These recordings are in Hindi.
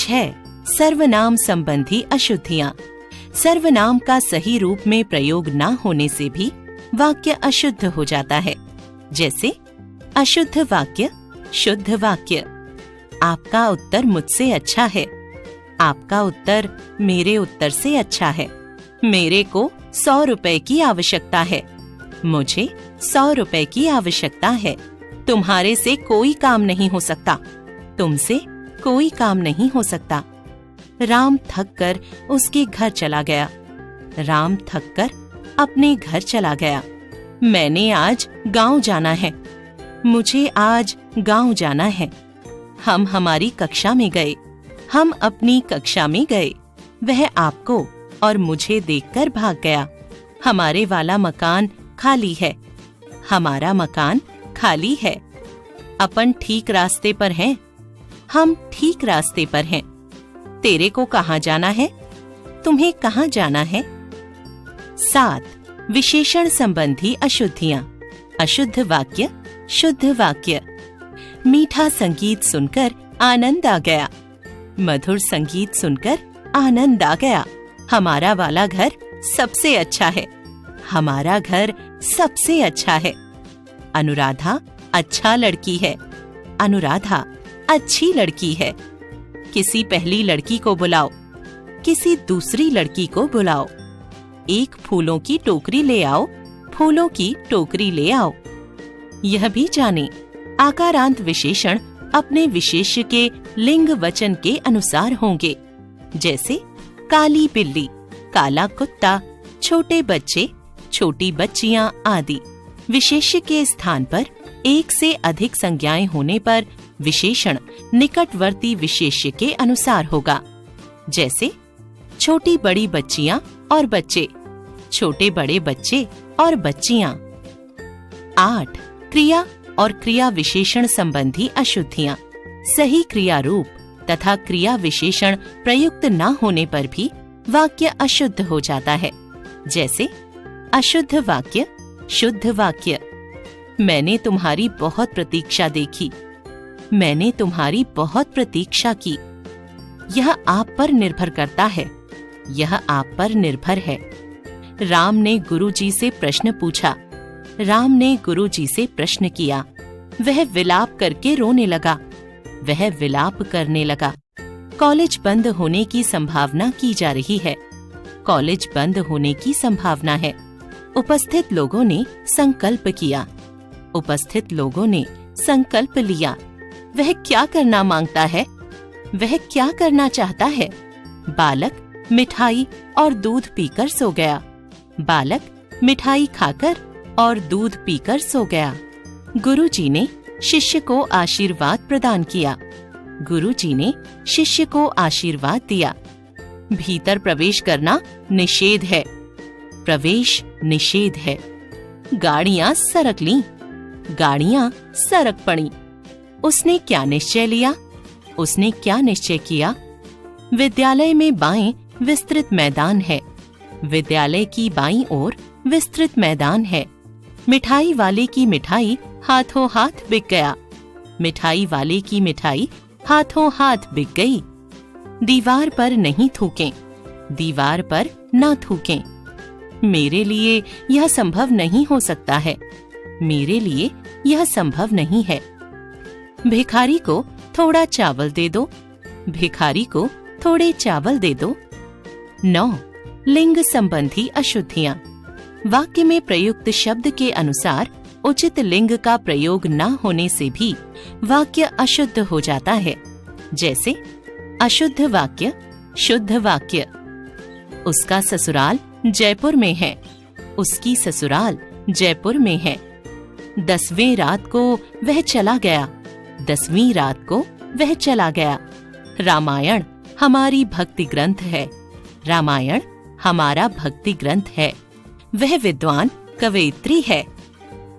6. सर्वनाम संबंधी अशुद्धियां। सर्वनाम का सही रूप में प्रयोग न होने से भी वाक्य अशुद्ध हो जाता है। जैसे अशुद्ध वाक्य, शुद्ध वाक्य। आपका उत्तर मुझसे अच्छा है। आपका उत्तर मेरे उत्तर से अच्छा है। मेरे को 100 रुपए की आवश्यकता है। मुझे 100 रुपए की आवश्यकता है। तुम्हारे से कोई काम नहीं हो सकता। तुमसे कोई काम नहीं हो सकता। राम थक कर उसके घर चला गया। राम थक कर अपने घर चला गया। मैंने आज गांव जाना है। मुझे आज गांव जाना है। हम हमारी कक्षा में गए। हम अपनी कक्षा में गए। वह आपको और मुझे देखकर भाग गया। हमारे वाला मकान खाली है। हमारा मकान खाली है। अपन ठीक रास्ते पर हैं। हम ठीक रास्ते पर हैं। तेरे को कहाँ जाना है? तुम्हें कहाँ जाना है? 7. विशेषण संबंधी अशुद्धियां। अशुद्ध वाक्य, शुद्ध वाक्य। मीठा संगीत सुनकर आनंद आ गया। मधुर संगीत सुनकर आनंद आ गया। हमारा वाला घर सबसे अच्छा है। हमारा घर सबसे अच्छा है। अनुराधा अच्छा लड़की है। अनुराधा अच्छी लड़की है। किसी पहली लड़की को बुलाओ। किसी दूसरी लड़की को बुलाओ। एक फूलों की टोकरी ले आओ। फूलों की टोकरी ले आओ। यह भी जाने, आकारांत विशेषण अपने विशेष्य के लिंग वचन के अनुसार होंगे। जैसे काली बिल्ली, काला कुत्ता, छोटे बच्चे, छोटी बच्चियां आदि। विशेष्य के स्थान पर एक से अधिक संज्ञाएं होने पर विशेषण निकटवर्ती विशेष्य के अनुसार होगा। जैसे छोटी बड़ी बच्चियां और बच्चे, छोटे बड़े बच्चे और बच्चियां। 8. क्रिया और क्रिया विशेषण संबंधी अशुद्धियां। सही क्रिया रूप तथा क्रिया विशेषण प्रयुक्त न होने पर भी वाक्य अशुद्ध हो जाता है। जैसे अशुद्ध वाक्य, शुद्ध वाक्य। मैंने तुम्हारी बहुत प्रतीक्षा देखी। मैंने तुम्हारी बहुत प्रतीक्षा की। यह आप पर निर्भर करता है। यह आप पर निर्भर है। राम ने गुरुजी से प्रश्न पूछा। राम ने गुरुजी से प्रश्न किया। वह विलाप करके रोने लगा। वह विलाप करने लगा। कॉलेज बंद होने की संभावना की जा रही है। कॉलेज बंद होने की संभावना है। उपस्थित लोगों ने संकल्प किया। उपस्थित लोगों ने संकल्प लिया। वह क्या करना मांगता है? वह क्या करना चाहता है? बालक मिठाई और दूध पीकर सो गया। बालक मिठाई खाकर और दूध पीकर सो गया। गुरुजी ने शिष्य को आशीर्वाद प्रदान किया। गुरुजी ने शिष्य को आशीर्वाद दिया। भीतर प्रवेश करना निषेध है। प्रवेश निषेध है। गाड़ियां सरक लीं। गाड़ियां सरक पड़ी। उसने क्या निश्चय लिया? उसने क्या निश्चय किया? विद्यालय में बाएं विस्तृत मैदान है। विद्यालय की बाईं ओर विस्तृत मैदान है। मिठाई वाले की मिठाई हाथों हाथ बिक गया। मिठाई वाले की मिठाई हाथों हाथ बिक गई। दीवार पर नहीं थूकें। दीवार पर ना थूकें। मेरे लिए यह संभव नहीं हो सकता है। मेरे लिए यह संभव नहीं है। भिखारी को थोड़ा चावल दे दो। भिखारी को थोड़े चावल दे दो। 9. लिंग संबंधी अशुद्धियां। वाक्य में प्रयुक्त शब्द के अनुसार उचित लिंग का प्रयोग न होने से भी वाक्य अशुद्ध हो जाता है। जैसे अशुद्ध वाक्य, शुद्ध वाक्य। उसका ससुराल जयपुर में है। उसकी ससुराल जयपुर में है। 10वीं रात को वह चला गया। 10वीं रात को वह चला गया। रामायण हमारी भक्ति ग्रंथ है। रामायण हमारा भक्ति ग्रंथ है। वह विद्वान कवयित्री है।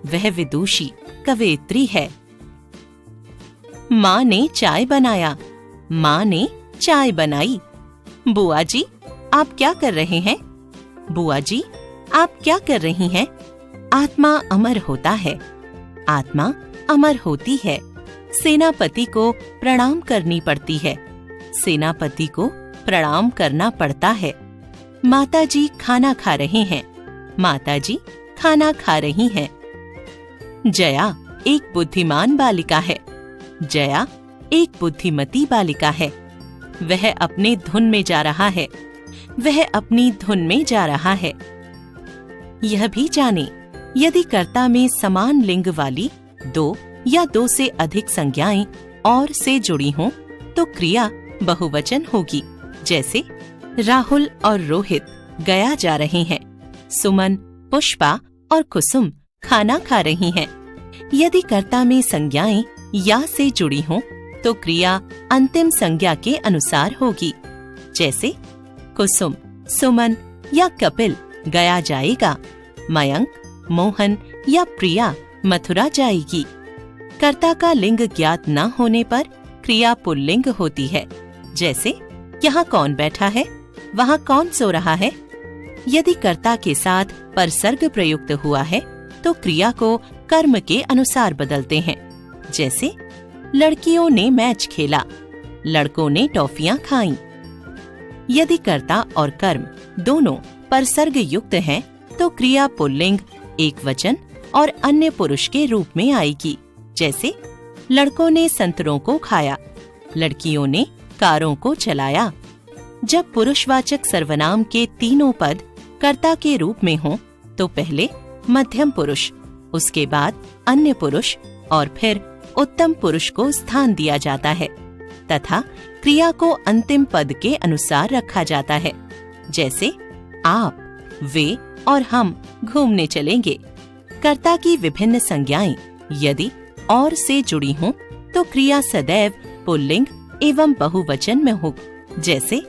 वह विदुषी कवयित्री है। माँ ने चाय बनाया। माँ ने चाय बनाई। बुआ जी, आप क्या कर रहे हैं? बुआ जी, आप क्या कर रही हैं? आत्मा अमर होता है। आत्मा अमर होती है। सेनापति को प्रणाम करनी पड़ती है। सेनापति को प्रणाम करना पड़ता है। माताजी खाना खा रहे हैं। माताजी खाना खा रही हैं। जया एक बुद्धिमान बालिका है। जया एक बुद्धिमती बालिका है। वह अपने धुन में जा रहा है। वह अपनी धुन में जा रहा है। यह भी जाने, यदि कर्ता में समान लिंग वाली 2 या 2 से अधिक संज्ञाएं और से जुड़ी हों तो क्रिया बहुवचन होगी। जैसे राहुल और रोहित गया जा रहे हैं। सुमन, पुष्पा और कुसुम खाना खा रही हैं। यदि कर्ता में संज्ञाएं या से जुड़ी हों तो क्रिया अंतिम संज्ञा के अनुसार होगी। जैसे कुसुम, सुमन या कपिल गया जाएगा। मयंक, मोहन या प्रिया मथुरा जाएगी। कर्ता का लिंग ज्ञात न होने पर क्रिया पुल्लिंग होती है। जैसे यहाँ कौन बैठा है, वहाँ कौन सो रहा है। यदि कर्ता के साथ परसर्ग प्रयुक्त हुआ है तो क्रिया को कर्म के अनुसार बदलते हैं। जैसे लड़कियों ने मैच खेला, लड़कों ने टॉफियां खाईं। यदि कर्ता और कर्म दोनों परसर्ग युक्त हैं तो क्रिया पुल्लिंग एकवचन और अन्य पुरुष के रूप में आएगी। जैसे लड़कों ने संतरों को खाया, लड़कियों ने कारों को चलाया। जब पुरुषवाचक सर्वनाम के तीनों पद कर्ता के रूप में हों तो पहले मध्यम पुरुष, उसके बाद अन्य पुरुष और फिर उत्तम पुरुष को स्थान दिया जाता है तथा क्रिया को अंतिम पद के अनुसार रखा जाता है। जैसे आप, वे और हम घूमने चलेंगे। कर्ता की विभिन्न संज्ञाएं यदि और से जुड़ी हों तो क्रिया सदैव पुल्लिंग एवं बहुवचन में हो। जैसे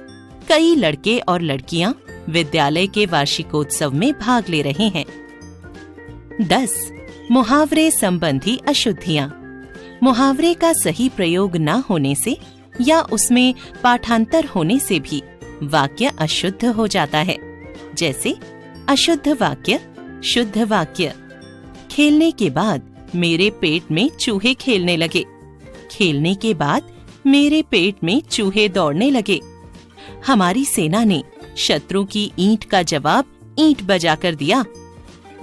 कई लड़के और लड़कियां विद्यालय के वार्षिकोत्सव में भाग ले रहे हैं। 10. मुहावरे संबंधी अशुद्धियां। मुहावरे का सही प्रयोग न होने से या उसमें पाठांतर होने से भी वाक्य अशुद्ध हो जाता है। जैसे अशुद्ध वाक्य, शुद्ध वाक्य। खेलने के बाद मेरे पेट में चूहे खेलने लगे। खेलने के बाद मेरे पेट में चूहे दौड़ने लगे। हमारी सेना ने शत्रु की ईंट का जवाब ईंट बजाकर दिया।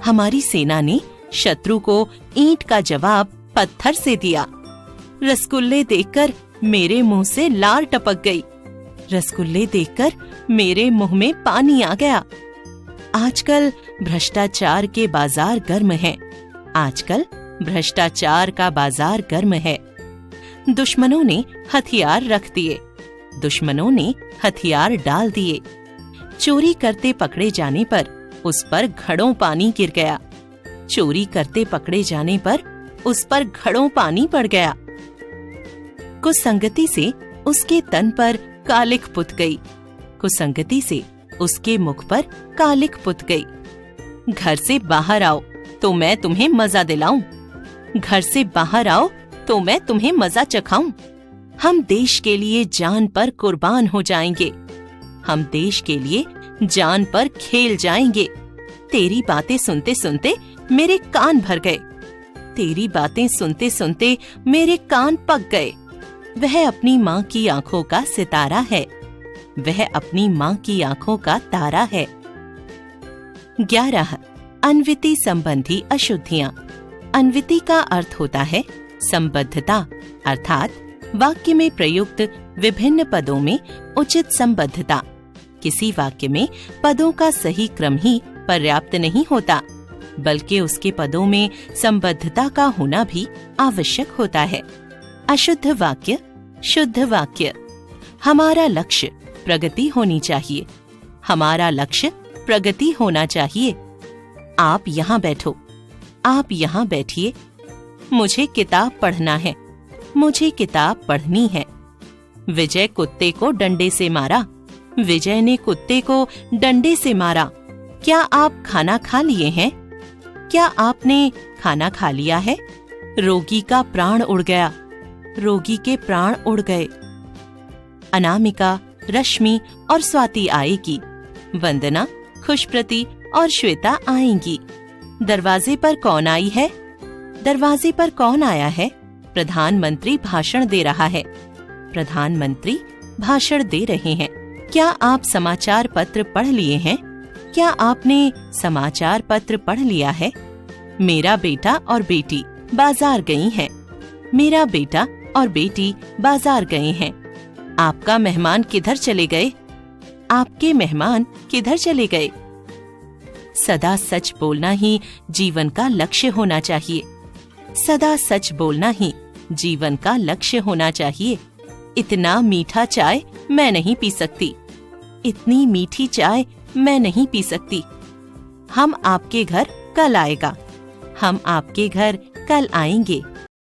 हमारी सेना ने शत्रु को ईंट का जवाब पत्थर से दिया। रसगुल्ले देखकर मेरे मुंह से लार टपक गई। रसगुल्ले देखकर मेरे मुंह में पानी आ गया। आजकल भ्रष्टाचार के बाजार गर्म हैं। आजकल भ्रष्टाचार का बाजार गर्म है। दुश्मनों ने हथियार रख दिए। दुश्मनों ने हथियार डाल दिए। चोरी करते पकड़े जाने पर उस पर घड़ों पानी गिर गया। चोरी करते पकड़े जाने पर उस पर घड़ों पानी पड़ गया। कुसंगति से उसके तन पर कालिख पुत गई। कुसंगति से उसके मुख पर कालिख पुत गई। घर से बाहर आओ तो मैं तुम्हें मजा दिलाऊं। घर से बाहर आओ तो मैं तुम्हें मजा चखाऊं। हम देश के लिए जान पर कुर्बान हो जाएंगे। हम देश के लिए जान पर खेल जाएंगे। तेरी बातें सुनते सुनते मेरे कान भर गए। तेरी बातें सुनते सुनते मेरे कान पक गए। वह अपनी माँ की आंखों का सितारा है। वह अपनी माँ की आंखों का तारा है। 11. अन्विति संबंधी अशुद्धियां। अन्विति का अर्थ होता है संबद्धता, अर्थात वाक्य में प्रयुक्त विभिन्न पदों में उचित संबद्धता। किसी वाक्य में पदों का सही क्रम ही पर्याप्त नहीं होता, बल्कि उसके पदों में संबद्धता का होना भी आवश्यक होता है। अशुद्ध वाक्य, शुद्ध वाक्य। हमारा लक्ष्य प्रगति होनी चाहिए। हमारा लक्ष्य प्रगति होना चाहिए। आप यहाँ बैठो। आप यहाँ बैठिए। मुझे किताब पढ़ना है। मुझे किताब पढ़नी है। विजय कुत्ते को डंडे से मारा। विजय ने कुत्ते को डंडे से मारा। क्या आप खाना खा लिए हैं? क्या आपने खाना खा लिया है? रोगी का प्राण उड़ गया। रोगी के प्राण उड़ गए। अनामिका, रश्मि और स्वाति आएगी। वंदना, खुशप्रति और श्वेता आएंगी। दरवाजे पर कौन आई है? दरवाजे पर कौन आया है? प्रधानमंत्री भाषण दे रहा है। प्रधानमंत्री भाषण दे रहे हैं। क्या आप समाचार पत्र पढ़ लिए हैं? क्या आपने समाचार पत्र पढ़ लिया है? मेरा बेटा और बेटी बाजार गई हैं। मेरा बेटा और बेटी बाजार गए हैं। आपका मेहमान किधर चले गए? आपके मेहमान किधर चले गए? सदा सच बोलना ही जीवन का लक्ष्य होना चाहिए। सदा सच बोलना ही जीवन का लक्ष्य होना चाहिए। इतना मीठा चाय मैं नहीं पी सकती। इतनी मीठी चाय मैं नहीं पी सकती। हम आपके घर कल आएगा। हम आपके घर कल आएंगे।